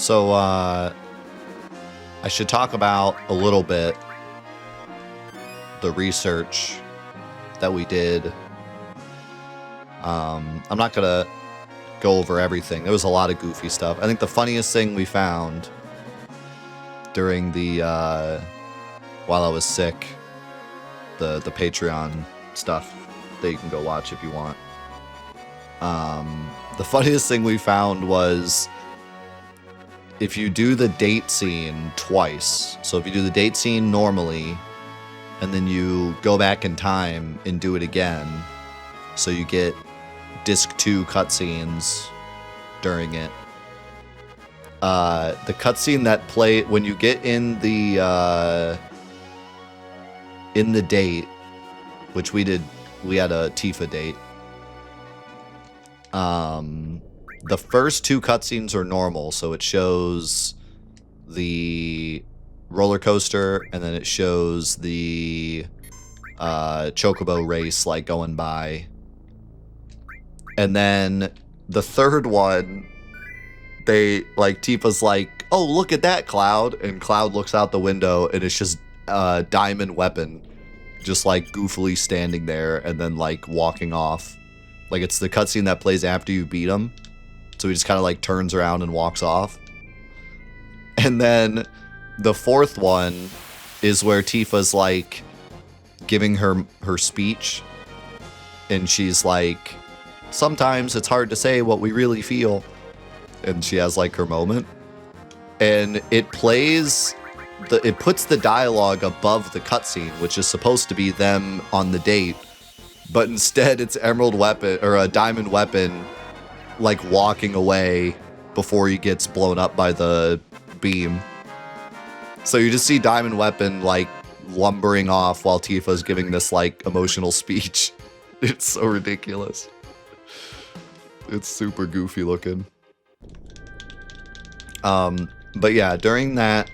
So, I should talk about a little bit the research that we did. I'm not gonna go over everything. There was a lot of goofy stuff. I think the funniest thing we found during the, while I was sick, the Patreon stuff that you can go watch if you want. The funniest thing we found was if you do the date scene twice, so if you do the date scene normally, and then you go back in time and do it again, so you get disc 2 cutscenes during it. The cutscene that play when you get in the date, which we did, we had a Tifa date. The first 2 cutscenes are normal, so it shows the roller coaster, and then it shows the chocobo race like going by. And then the third one, they like Tifa's like, "Oh, look at that, Cloud," and Cloud looks out the window, and it's just Diamond Weapon, just like goofily standing there, and then like walking off. Like it's the cutscene that plays after you beat him. So he just kind of like turns around and walks off. And then the fourth one is where Tifa's like giving her speech. And she's like, "Sometimes it's hard to say what we really feel." And she has like her moment. And it plays, it puts the dialogue above the cutscene, which is supposed to be them on the date. But instead it's Emerald Weapon, or a Diamond Weapon, like walking away before he gets blown up by the beam. So you just see Diamond Weapon like lumbering off while Tifa's giving this like emotional speech. It's so ridiculous. It's super goofy looking. But yeah, during that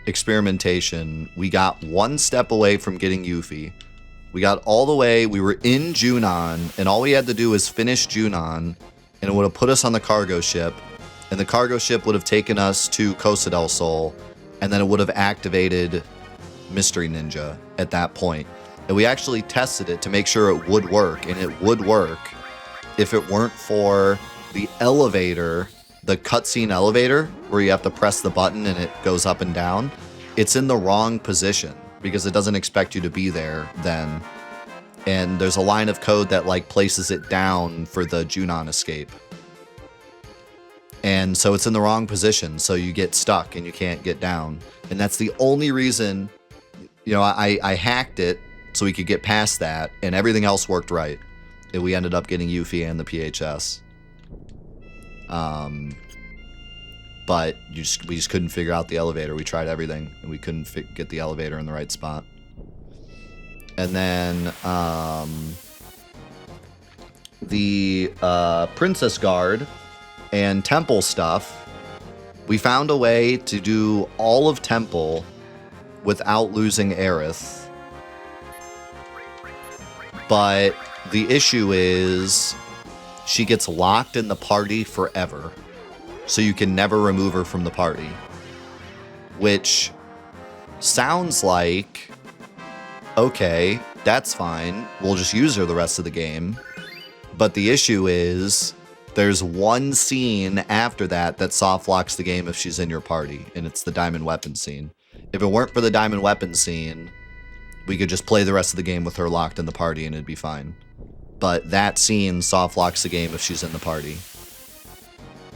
experimentation, we got one step away from getting Yuffie. We got all the way, we were in Junon, and all we had to do was finish Junon, and it would have put us on the cargo ship, and the cargo ship would have taken us to Costa del Sol, and then it would have activated Mystery Ninja at that point. And we actually tested it to make sure it would work, and it would work if it weren't for the elevator, the cutscene elevator, where you have to press the button and it goes up and down. It's in the wrong position, because it doesn't expect you to be there then. And there's a line of code that like places it down for the Junon escape. And so it's in the wrong position, so you get stuck and you can't get down. And that's the only reason, you know, I hacked it so we could get past that, and everything else worked right. And we ended up getting Yuffie and the PHS. But we just couldn't figure out the elevator. We tried everything, and we couldn't get the elevator in the right spot. And then the Princess Guard and Temple stuff, we found a way to do all of Temple without losing Aerith. But the issue is she gets locked in the party forever. So you can never remove her from the party. Which sounds like, okay, that's fine. We'll just use her the rest of the game. But the issue is, there's one scene after that that soft locks the game if she's in your party. And it's the Diamond Weapon scene. If it weren't for the Diamond Weapon scene, we could just play the rest of the game with her locked in the party and it'd be fine. But that scene soft locks the game if she's in the party.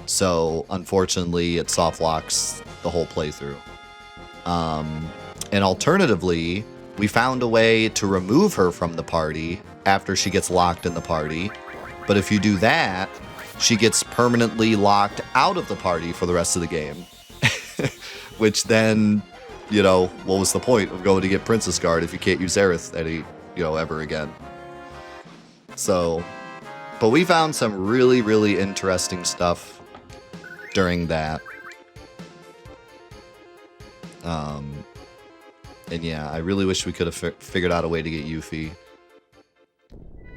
So, unfortunately, it soft locks the whole playthrough. And alternatively, we found a way to remove her from the party after she gets locked in the party. But if you do that, she gets permanently locked out of the party for the rest of the game. Which then, you know, what was the point of going to get Princess Guard if you can't use Aerith ever again? So, but we found some really, really interesting stuff during that. And yeah, I really wish we could have figured out a way to get Yuffie.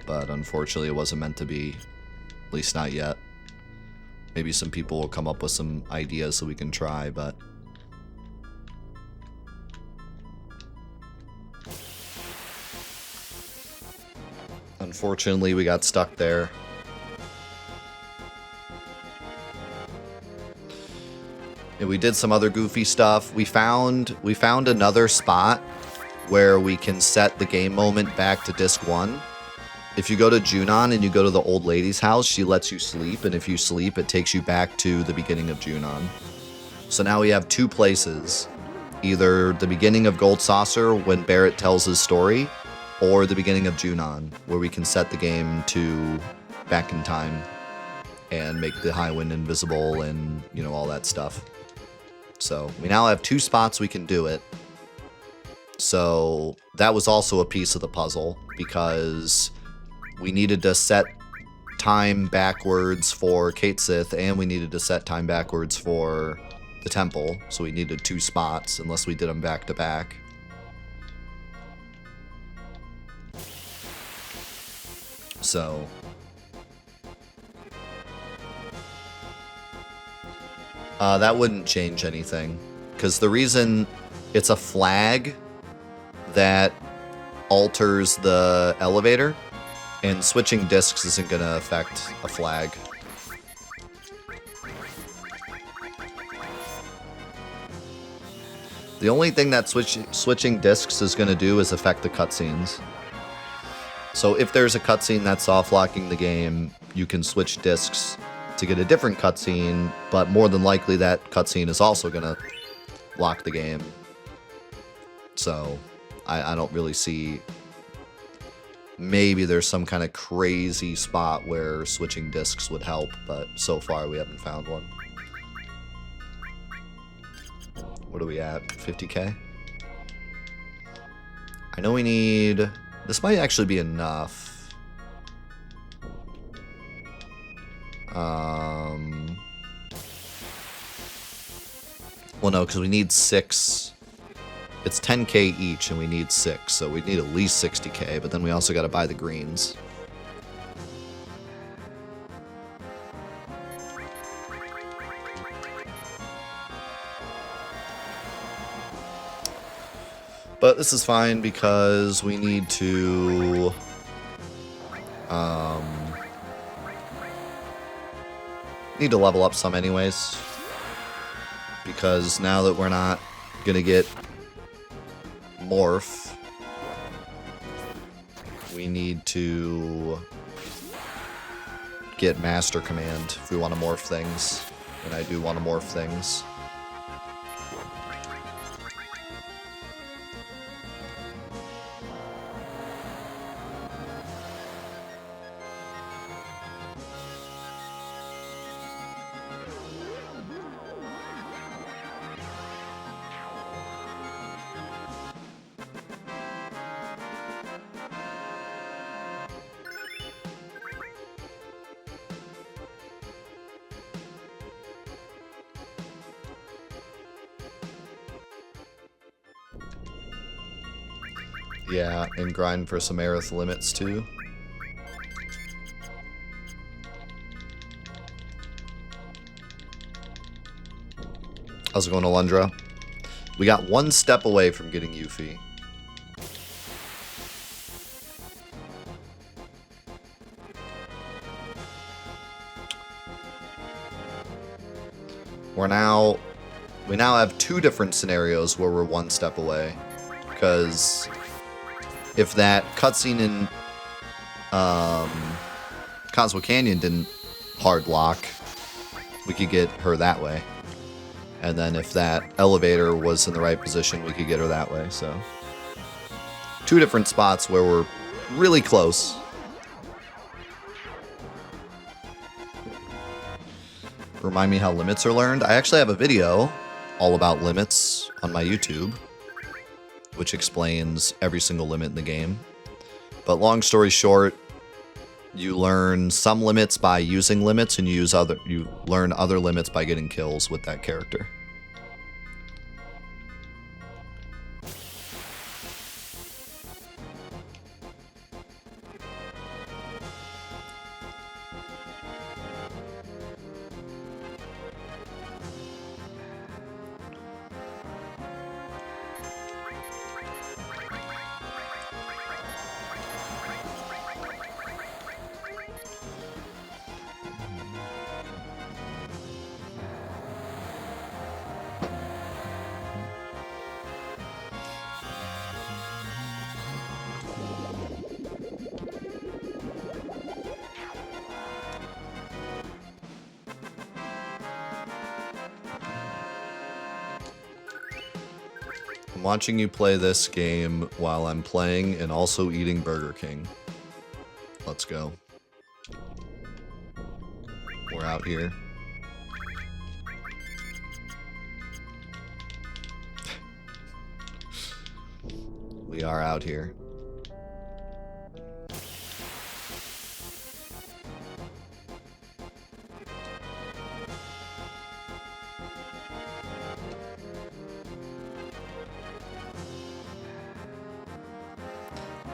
But unfortunately, it wasn't meant to be. At least not yet. Maybe some people will come up with some ideas so we can try, but... Unfortunately, we got stuck there. And we did some other goofy stuff. We found another spot where we can set the game moment back to disc 1. If you go to Junon and you go to the old lady's house, she lets you sleep, and if you sleep, it takes you back to the beginning of Junon. So now we have 2 places. Either the beginning of Gold Saucer when Barrett tells his story, or the beginning of Junon, where we can set the game to back in time and make the High Wind invisible and, you know, all that stuff. So we now have 2 spots we can do it. So that was also a piece of the puzzle, because we needed to set time backwards for Kate Sith, and we needed to set time backwards for the temple. So we needed 2 spots, unless we did them back to back. So... that wouldn't change anything, because the reason it's a flag that alters the elevator, and switching discs isn't going to affect a flag. The only thing that switching discs is going to do is affect the cutscenes. So if there's a cutscene that's soft-locking the game, you can switch discs to get a different cutscene, but more than likely that cutscene is also going to lock the game. So I don't really see... Maybe there's some kind of crazy spot where switching discs would help, but so far we haven't found one. What are we at? 50k? I know we need... This might actually be enough. Well, no, because we need 6. It's 10k each, and we need 6, so we need at least 60k, but then we also got to buy the greens. But this is fine, because we need to... need to level up some anyways. Because now that we're not gonna get morph, we need to get master command if we want to morph things. And I do want to morph things. Yeah, and grind for some Aerith limits too. How's it going, Alundra? We got 1 step away from getting Yuffie. We now have 2 different scenarios where we're 1 step away. Because if that cutscene in Cosmo Canyon didn't hard lock, we could get her that way. And then if that elevator was in the right position, we could get her that way. So 2 different spots where we're really close. Remind me how limits are learned. I actually have a video all about limits on my YouTube, which explains every single limit in the game. But long story short, you learn some limits by using limits, and you learn other limits by getting kills with that character. I'm watching you play this game while I'm playing and also eating Burger King. Let's go. We're out here. We are out here.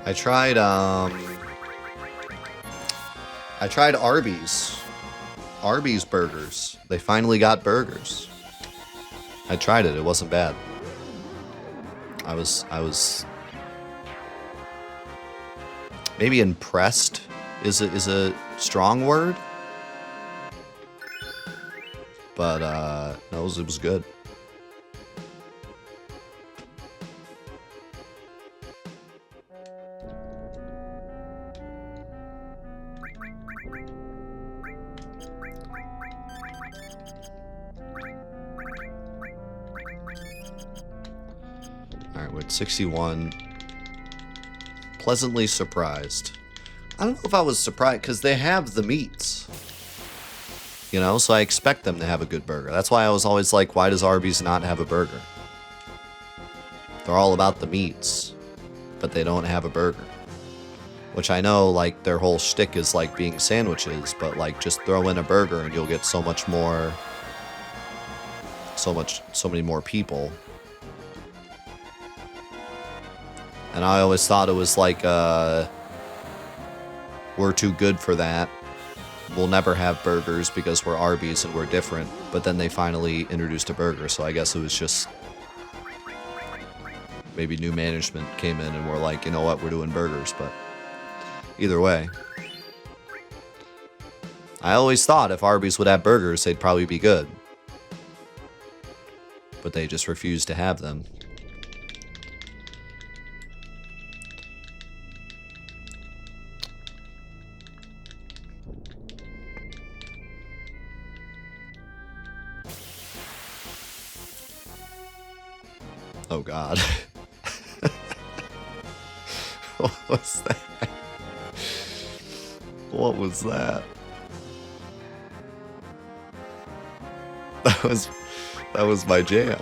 I tried Arby's. Arby's burgers. They finally got burgers. I tried it. It wasn't bad. I was maybe impressed is a strong word. But no, it was good. Alright, we're at 61. Pleasantly surprised. I don't know if I was surprised, because they have the meats. You know, so I expect them to have a good burger. That's why I was always like, why does Arby's not have a burger? They're all about the meats, but they don't have a burger. Which I know, like, their whole shtick is, like, being sandwiches, but, like, just throw in a burger and you'll get so much more... so many more people. And I always thought it was like, we're too good for that. We'll never have burgers because we're Arby's and we're different. But then they finally introduced a burger, so I guess it was just... maybe new management came in and were like, you know what, we're doing burgers, but... either way. I always thought if Arby's would have burgers, they'd probably be good. But they just refused to have them. Oh God. What was that? What was that? That was my jam.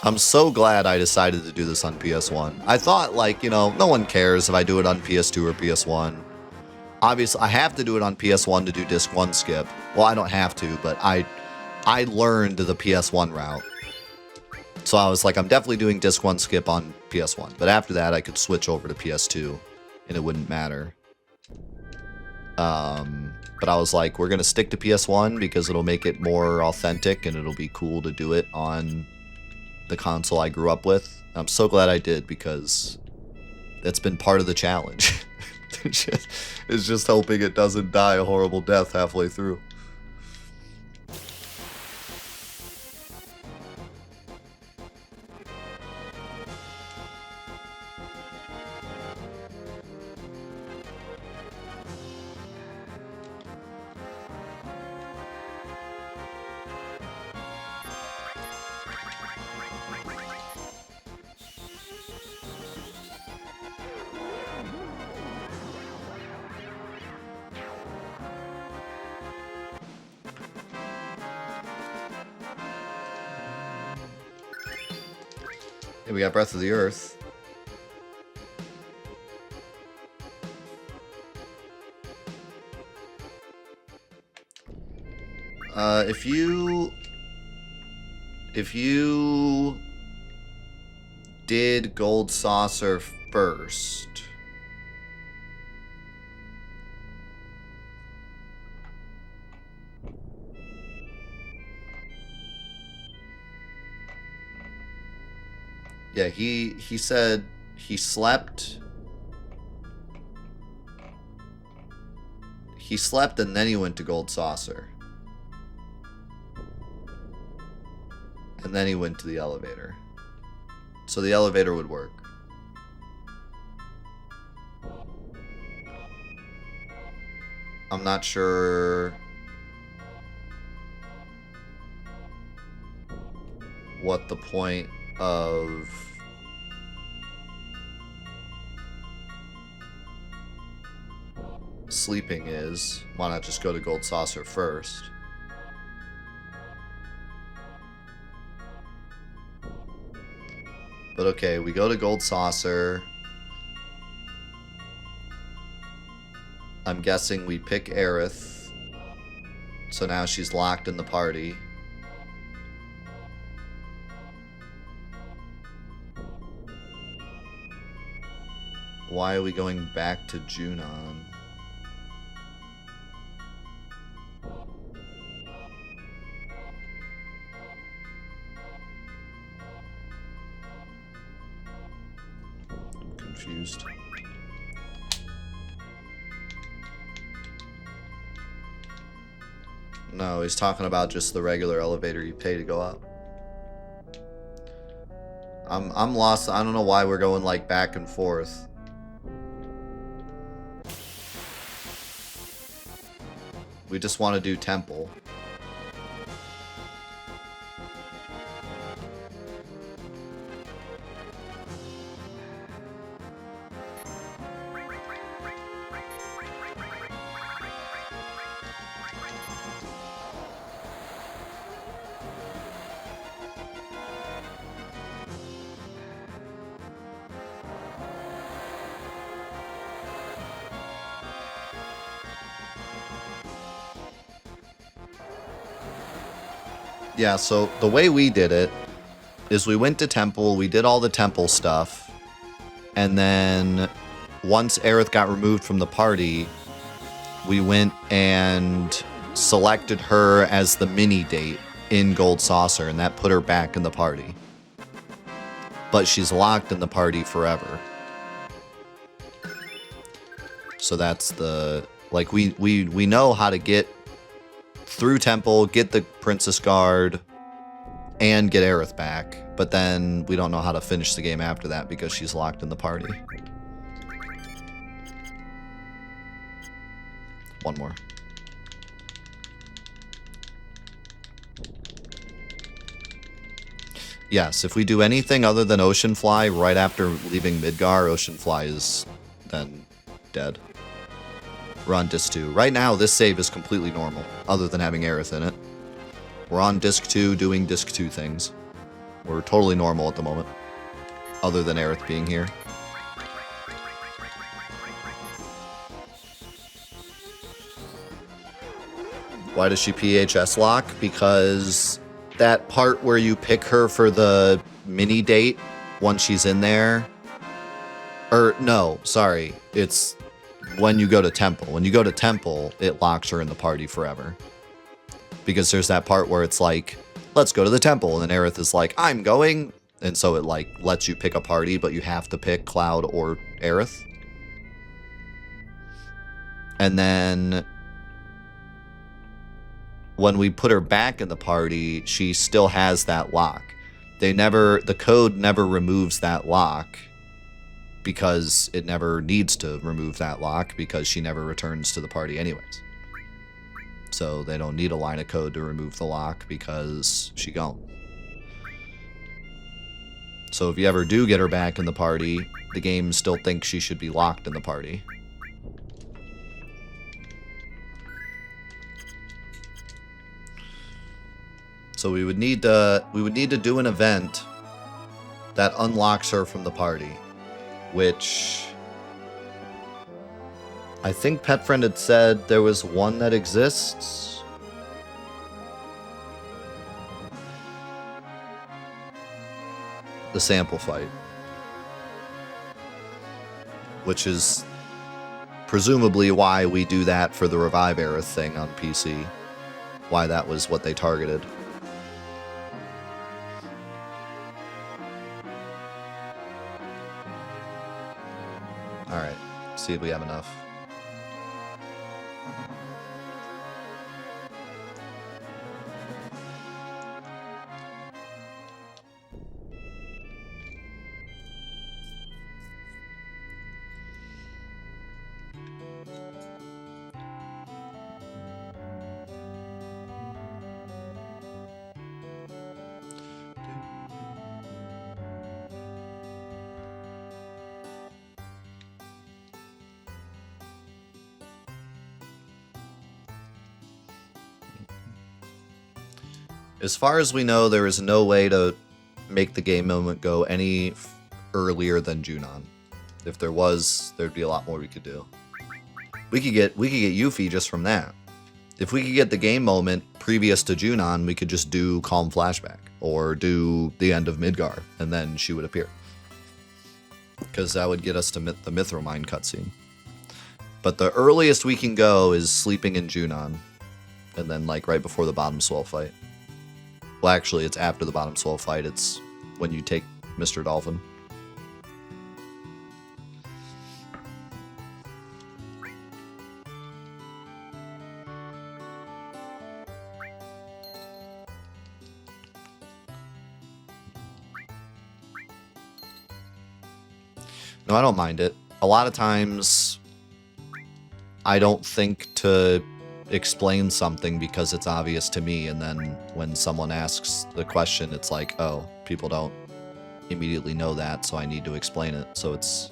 I'm so glad I decided to do this on PS1. I thought, like, you know, no one cares if I do it on PS2 or PS1. Obviously, I have to do it on PS1 to do Disc 1 skip. Well, I don't have to, but I learned the PS1 route. So I was like, I'm definitely doing Disc 1 skip on PS1. But after that, I could switch over to PS2, and it wouldn't matter. But I was like, we're going to stick to PS1 because it'll make it more authentic, and it'll be cool to do it on the console I grew up with. I'm so glad I did, because that's been part of the challenge. It's just hoping it doesn't die a horrible death halfway through. Hey, we got Breath of the Earth. If you did Gold Saucer first, yeah, he said he slept. He slept and then he went to Gold Saucer. And then he went to the elevator. So the elevator would work. I'm not sure. what the point of sleeping is. Why not just go to Gold Saucer first? But okay, we go to Gold Saucer. I'm guessing we pick Aerith. So now she's locked in the party. Why are we going back to Junon? I'm confused. No, he's talking about just the regular elevator you pay to go up. I'm lost. I don't know why we're going like back and forth. We just want to do temple. Yeah, so the way we did it is we went to temple, we did all the temple stuff, and then once Aerith got removed from the party, we went and selected her as the mini date in Gold Saucer, and that put her back in the party. But she's locked in the party forever. So that's the... Like, we know how to get through temple, get the Princess Guard, and get Aerith back. But then we don't know how to finish the game after that because she's locked in the party. One more. Yes, if we do anything other than Oceanfly right after leaving Midgar, Oceanfly is then dead. We're on disc 2. Right now, this save is completely normal, other than having Aerith in it. We're on disc 2 doing disc 2 things. We're totally normal at the moment, other than Aerith being here. Why does she PHS lock? Because that part where you pick her for the mini date, once she's in there... Or, no, sorry. It's when you go to temple. When you go to temple, it locks her in the party forever. Because there's that part where it's like, let's go to the temple. And then Aerith is like, I'm going. And so it like lets you pick a party, but you have to pick Cloud or Aerith. And then when we put her back in the party, she still has that lock. The code never removes that lock because it never needs to remove that lock because she never returns to the party anyways. So they don't need a line of code to remove the lock because she gone. So if you ever do get her back in the party, the game still thinks she should be locked in the party. So we would need to do an event that unlocks her from the party, which I think Petfriend had said there was one that exists. The sample fight, which is presumably why we do that for the Revive Aerith thing on PC. Why that was what they targeted. Alright, see if we have enough. As far as we know, there is no way to make the game moment go any earlier than Junon. If there was, there'd be a lot more we could do. We could get Yuffie just from that. If we could get the game moment previous to Junon, we could just do Calm Flashback or do the end of Midgar, and then she would appear. Because that would get us to the Mithromine cutscene. But the earliest we can go is sleeping in Junon, and then like right before the Bottom Swell fight. Well, actually, it's after the Bottom Swell fight. It's when you take Mr. Dolphin. No, I don't mind it. A lot of times, I don't think to explain something because it's obvious to me, and then when someone asks the question, it's like, oh, people don't immediately know that, so I need to explain it. So it's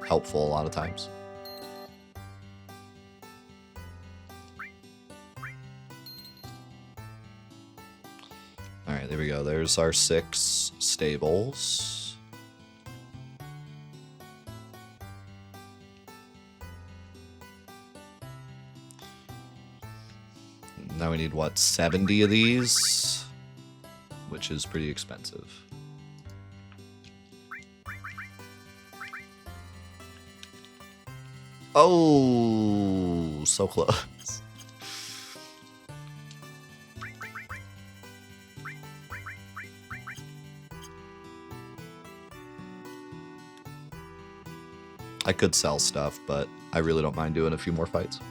helpful a lot of times. Alright, there we go. There's our 6 stables. Now we need, what, 70 of these? Which is pretty expensive. Oh, so close. I could sell stuff, but I really don't mind doing a few more fights.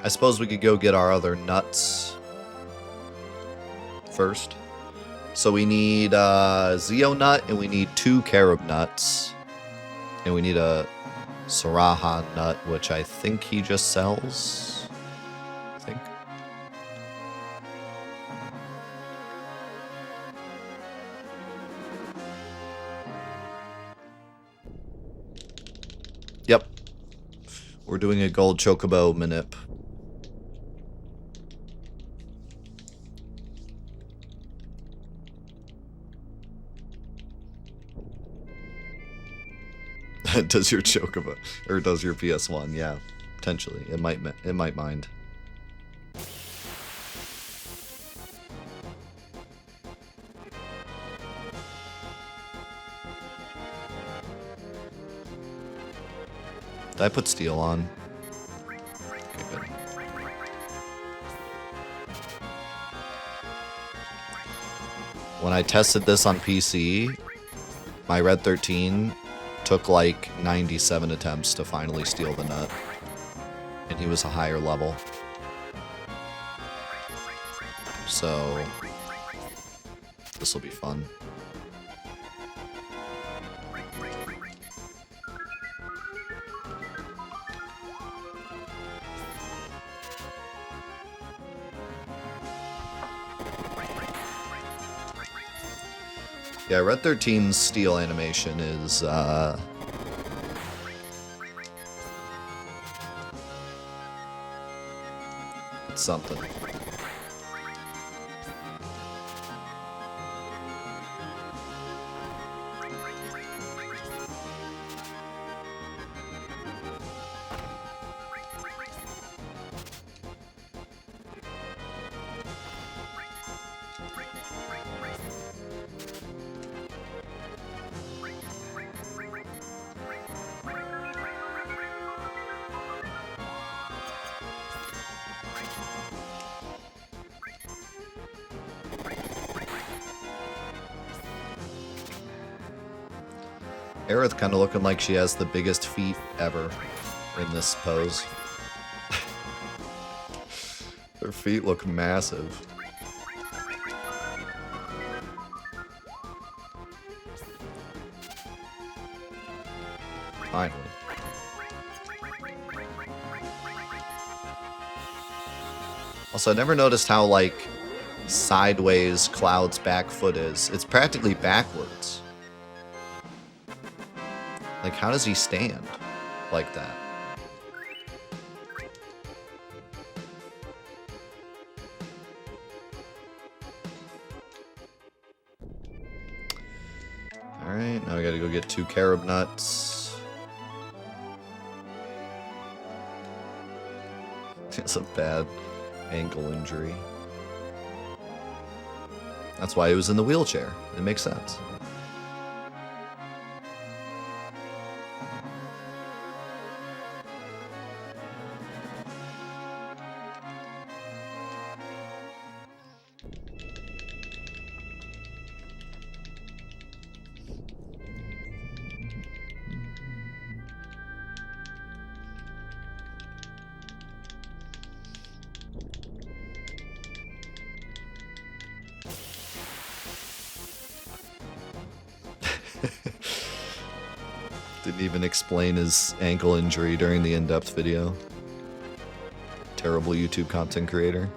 I suppose we could go get our other nuts first. So we need Zeo nut, and we need 2 carob nuts. And we need a Saraha nut, which I think he just sells. I think. Yep. We're doing a gold chocobo manip. Does your chocobo, or does your PS1? Yeah, potentially. It might mind. Did I put steel on? Okay, good. When I tested this on PC, my Red 13 took like 97 attempts to finally steal the nut. And he was a higher level. So this will be fun. Yeah, Red 13's steal animation is, it's something. Aerith kind of looking like she has the biggest feet ever in this pose. Her feet look massive. Finally. Also, I never noticed how, like, sideways Cloud's back foot is. It's practically backwards. Like, how does he stand like that? Alright, now we gotta go get 2 carob nuts. It's a bad ankle injury. That's why he was in the wheelchair. It makes sense. Didn't even explain his ankle injury during the in-depth video. Terrible YouTube content creator.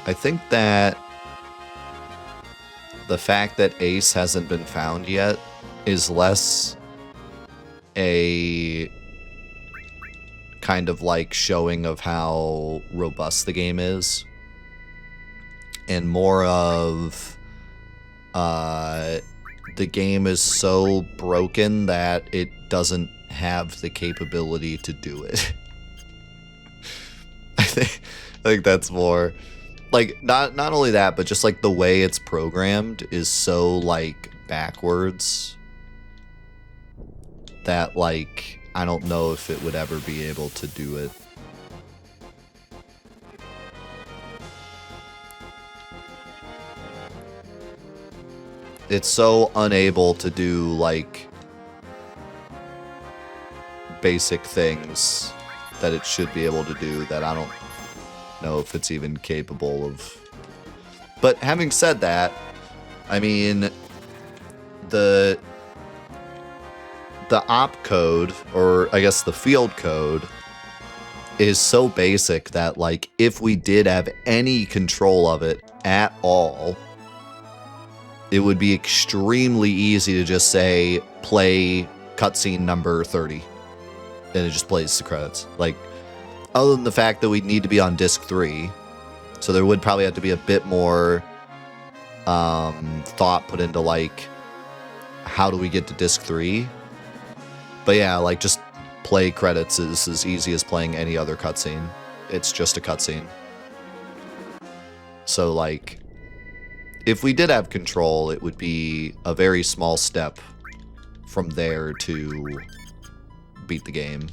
I think that the fact that Ace hasn't been found yet is less a kind of like showing of how robust the game is, and more of the game is so broken that it doesn't have the capability to do it. I think that's more like not only that, but just like the way it's programmed is so like backwards that like I don't know if it would ever be able to do it. It's so unable to do like basic things that it should be able to do that I don't know if it's even capable of. But having said that, I mean, the op code, or I guess the field code, is so basic that like if we did have any control of it at all, it would be extremely easy to just say play cutscene number 30 and it just plays the credits. Like, other than the fact that we'd need to be on disc 3, so there would probably have to be a bit more thought put into like how do we get to disc 3. But yeah, like just play credits is as easy as playing any other cutscene. It's just a cutscene. So like, if we did have control, it would be a very small step from there to beat the game.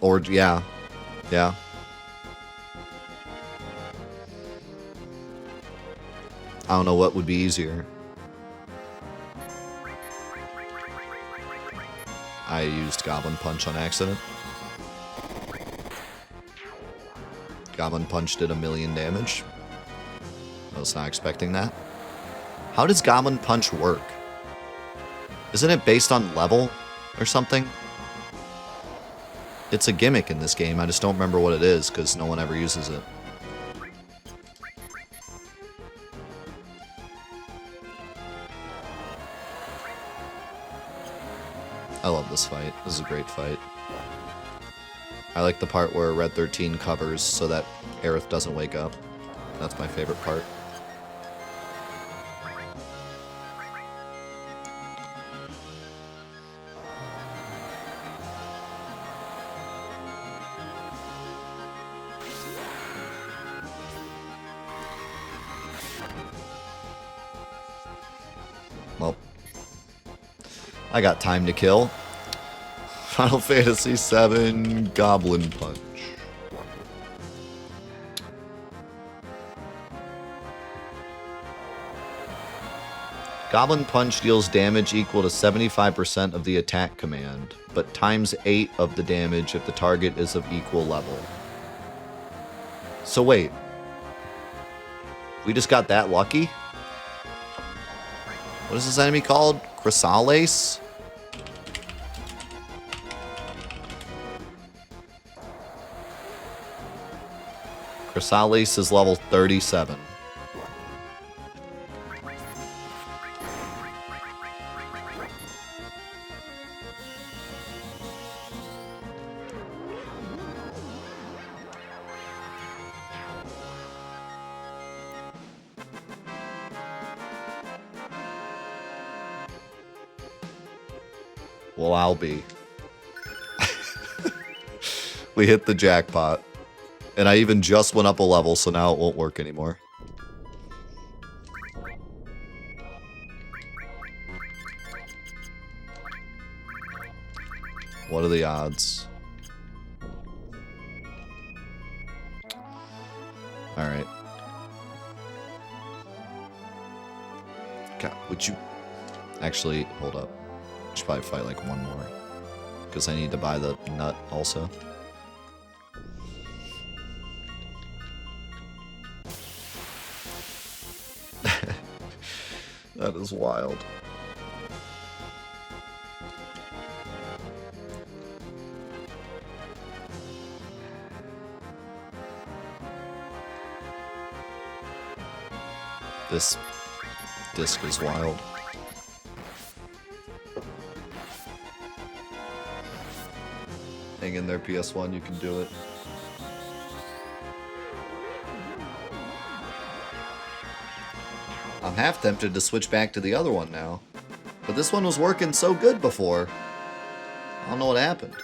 Or, yeah. Yeah. I don't know what would be easier. I used Goblin Punch on accident. Goblin Punch did 1,000,000 damage. I was not expecting that. How does Goblin Punch work? Isn't it based on level or something? It's a gimmick in this game. I just don't remember what it is because no one ever uses it. I love this fight. This is a great fight. I like the part where Red 13 covers so that Aerith doesn't wake up. That's my favorite part. Well, I got time to kill. Final Fantasy VII Goblin Punch. Goblin Punch deals damage equal to 75% of the attack command, but times 8 of the damage if the target is of equal level. So wait. We just got that lucky? What is this enemy called? Chrysales? Chrysales is level 37. Well, I'll be. We hit the jackpot. And I even just went up a level, so now it won't work anymore. What are the odds? Alright. God, would you... Actually, hold up. I should probably fight like one more. Because I need to buy the nut also. That is wild. This disc is wild. Hang in there, PS1, you can do it. I'm half tempted to switch back to the other one now. But this one was working so good before. I don't know what happened.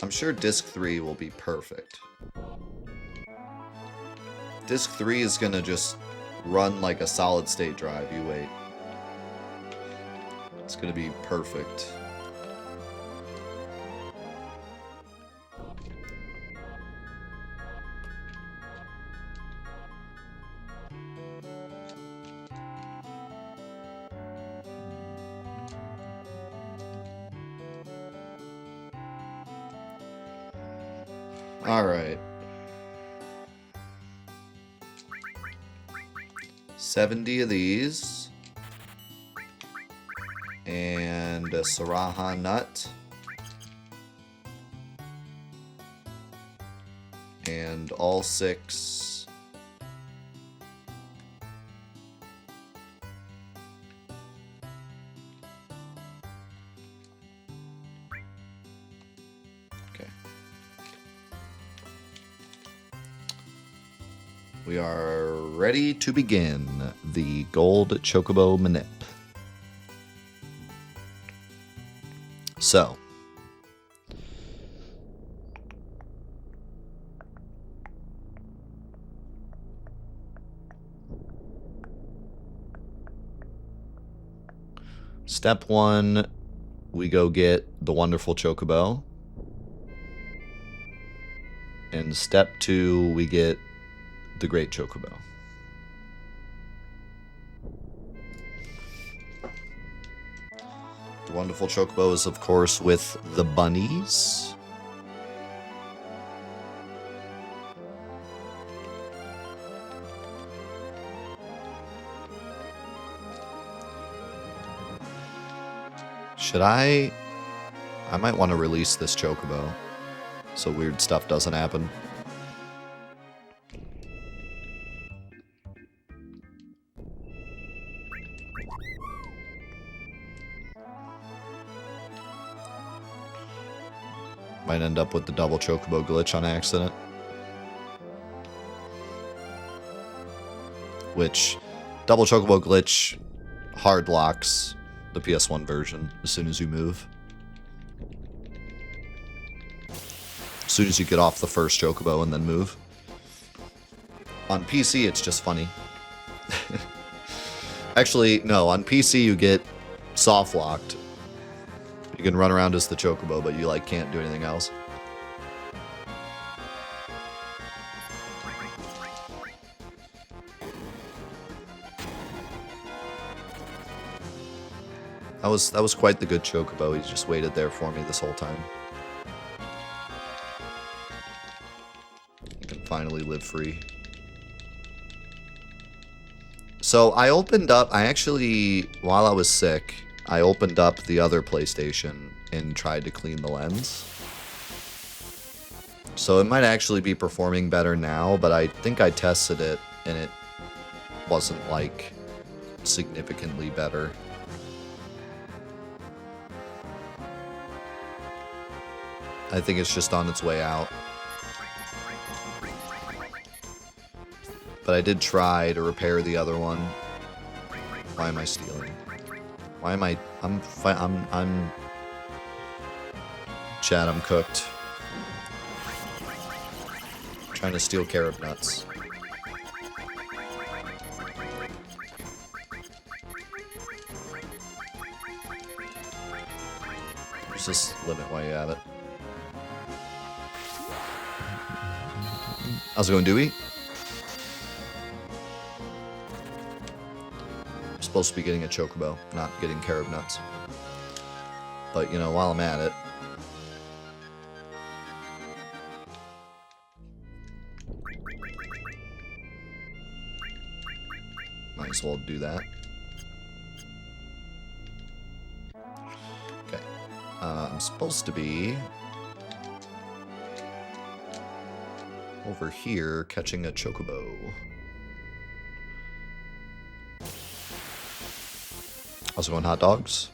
I'm sure Disc 3 will be perfect. Disc 3 is gonna just run like a solid state drive, you wait. It's gonna be perfect. Alright. 70 of these. And a Saraha nut. And all 6. Okay. We are ready to begin the gold chocobo manip. So, step 1, we go get the wonderful chocobo. And step 2, we get the great chocobo. The wonderful chocobo is, of course, with the bunnies. Should I might want to release this chocobo so weird stuff doesn't happen. Might end up with the double chocobo glitch on accident. Which, double chocobo glitch hard locks the PS1 version as soon as you move. As soon as you get off the first chocobo and then move. On PC, it's just funny. Actually, no. On PC, you get soft locked. You can run around as the Chocobo, but you like can't do anything else. That was quite the good Chocobo. He's just waited there for me this whole time. He can finally live free. So I actually, while I was sick, I opened up the other PlayStation and tried to clean the lens. So it might actually be performing better now, but I think I tested it and it wasn't like significantly better. I think it's just on its way out. But I did try to repair the other one. Why am I stealing? Why am I... Chad, I'm cooked. I'm trying to steal carob nuts. There's this limit while you have it. How's it going, Dewey? I'm supposed to be getting a Chocobo, not getting carob nuts. But, you know, while I'm at it... might as well do that. Okay. I'm supposed to be... over here, catching a Chocobo. How's it going, hot dogs?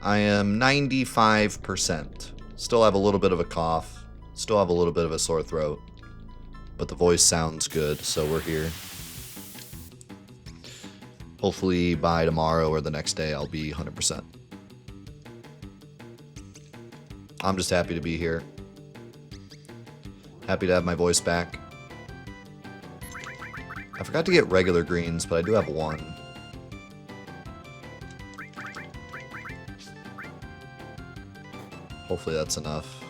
I am 95%. Still have a little bit of a cough. Still have a little bit of a sore throat. But the voice sounds good, so we're here. Hopefully by tomorrow or the next day I'll be 100%. I'm just happy to be here. Happy to have my voice back. I forgot to get regular greens, but I do have one. Hopefully that's enough.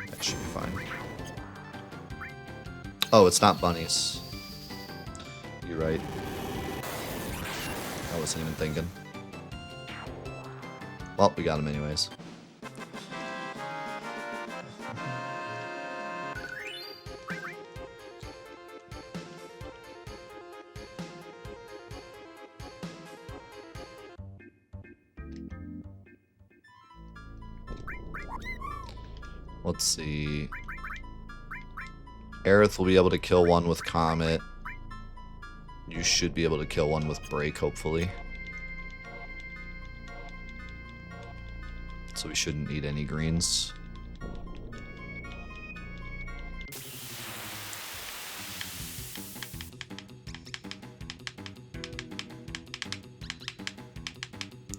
That should be fine. Oh, it's not bunnies. You're right. I wasn't even thinking. Well, we got him anyways. Let's see. Aerith will be able to kill one with Comet. You should be able to kill one with Break, hopefully. So we shouldn't need any greens.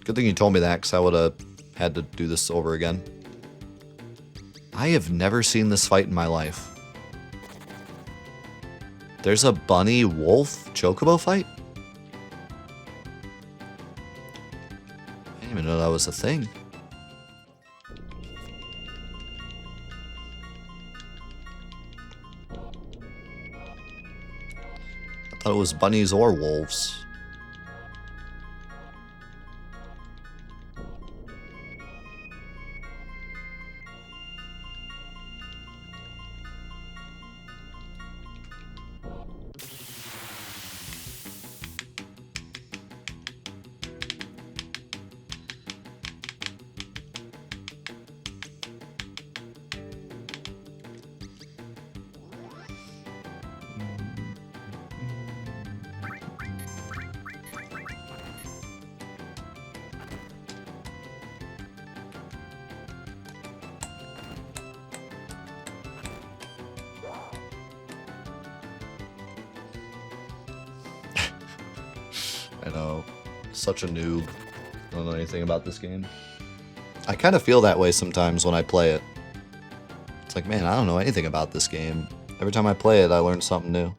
Good thing you told me that, because I would have had to do this over again. I have never seen this fight in my life. There's a bunny wolf chocobo fight? I didn't even know that was a thing. I thought it was bunnies or wolves. I know. Such a noob. I don't know anything about this game. I kind of feel that way sometimes when I play it. It's like, man, I don't know anything about this game. Every time I play it, I learn something new.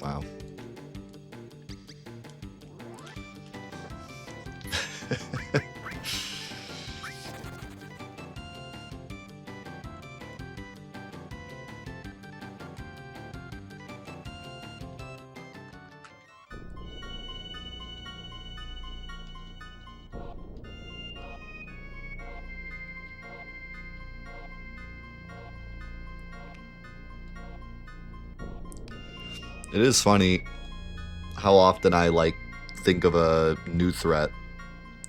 Wow. It is funny how often I, like, think of a new threat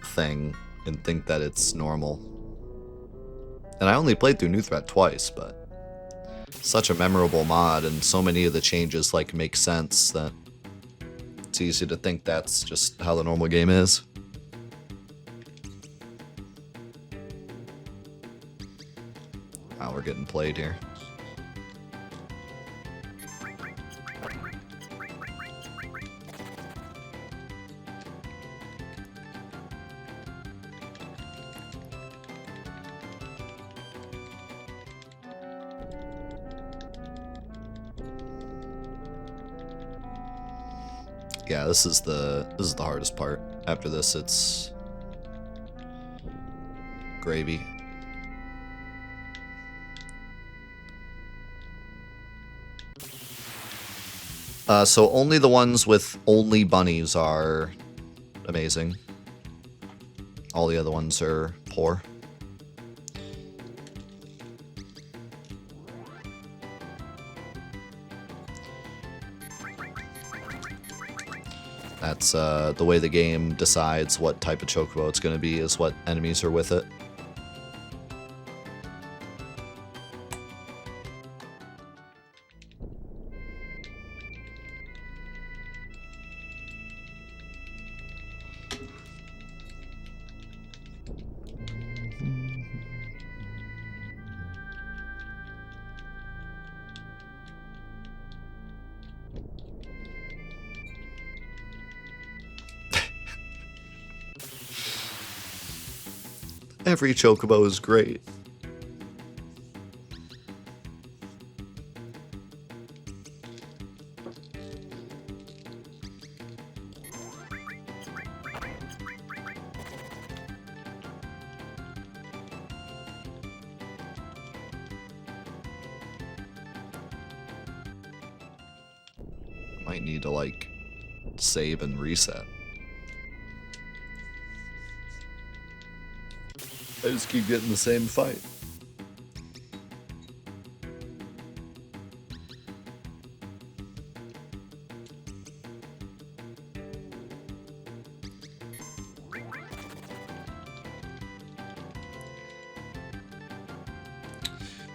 thing and think that it's normal. And I only played through New Threat twice, but such a memorable mod, and so many of the changes, like, make sense that it's easy to think that's just how the normal game is. Wow, we're getting played here. Yeah, this is the hardest part. After this, it's gravy. So only the ones with only bunnies are amazing. All the other ones are poor. That's the way the game decides what type of chocobo it's going to be, is what enemies are with it. Every chocobo is great. Might need to, like, save and reset. I just keep getting the same fight.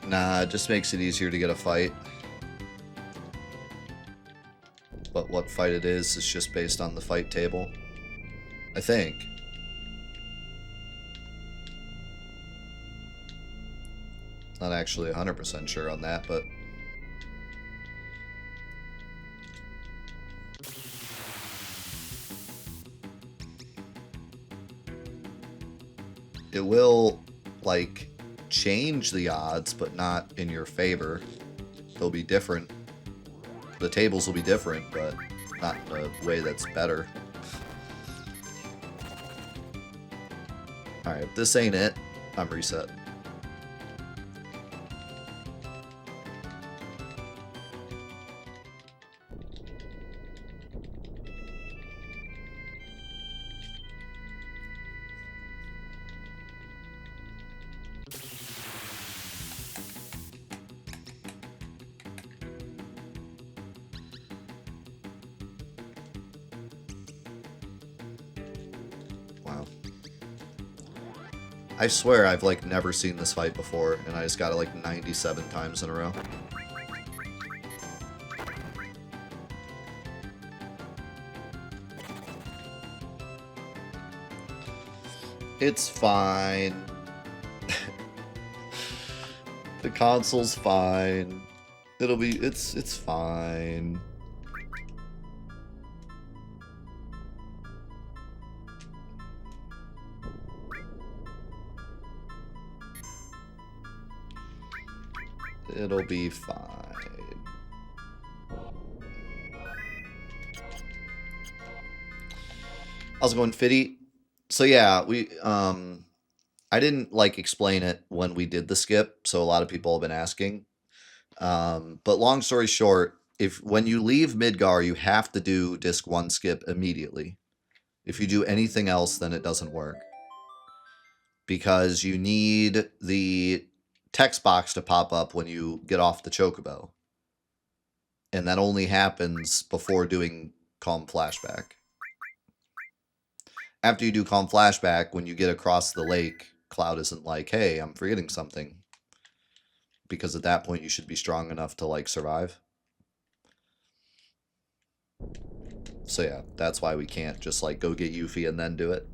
Nah, it just makes it easier to get a fight. But what fight it is just based on the fight table, I think. Not actually 100% sure on that, but it will, like, change the odds, but not in your favor. They'll be different. The tables will be different, but not in a way that's better. Alright, if this ain't it, I'm reset. I swear I've, like, never seen this fight before, and I just got it, like, 97 times in a row. It's fine. The console's fine. It's fine. It'll be fine. How's it going, Fitty? So yeah, I didn't like explain it when we did the skip, so a lot of people have been asking. But long story short, when you leave Midgar, you have to do disc 1 skip immediately. If you do anything else, then it doesn't work. Because you need the text box to pop up when you get off the chocobo. And that only happens before doing Calm Flashback. After you do Calm Flashback, when you get across the lake, Cloud isn't like, hey, I'm forgetting something. Because at that point, you should be strong enough to, like, survive. So yeah, that's why we can't just, like, go get Yuffie and then do it.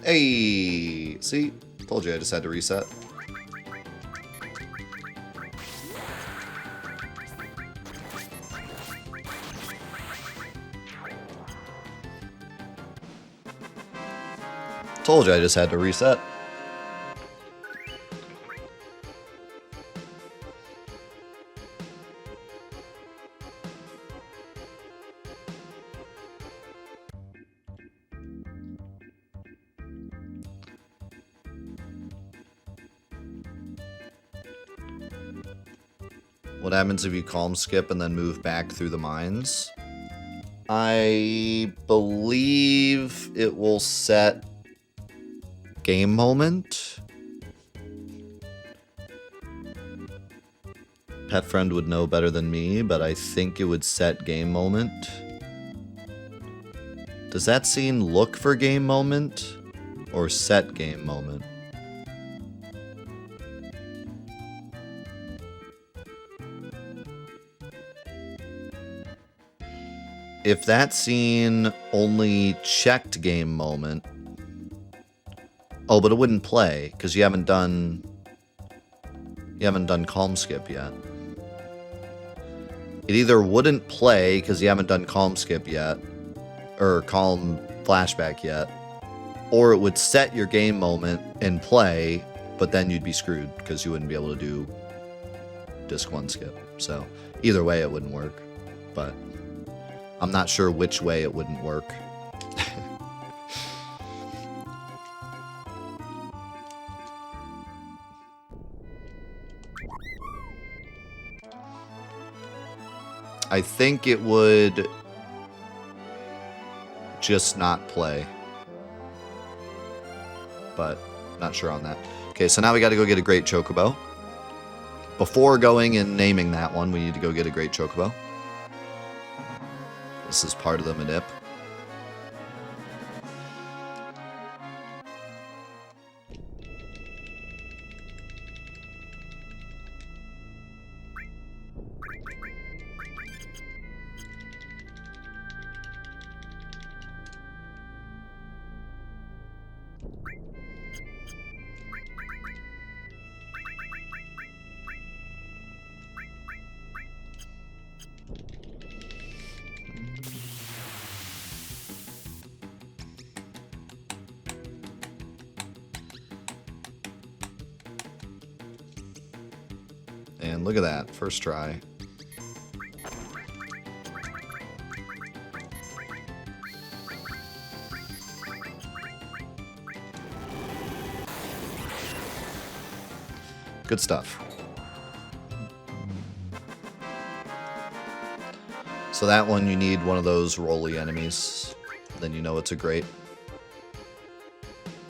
Hey, see? Told you I just had to reset. Told you I just had to reset. What happens if you calm skip and then move back through the mines? I believe it will set game moment. Pet Friend would know better than me, but I think it would set game moment. Does that scene look for game moment or set game moment? If that scene only checked game moment... Oh, but it wouldn't play, because you haven't done Calm Skip yet. It either wouldn't play, because you haven't done Calm Skip yet, or Calm Flashback yet, or it would set your game moment and play, but then you'd be screwed, because you wouldn't be able to do Disc 1 Skip. So, either way it wouldn't work, but... I'm not sure which way it wouldn't work. I think it would just not play. But not sure on that. Okay, so now we got to go get a Great Chocobo. Before going and naming that one, we need to go get a Great Chocobo. This is part of the manip. And look at that, first try. Good stuff. So that one, you need one of those rolly enemies. Then you know it's a great.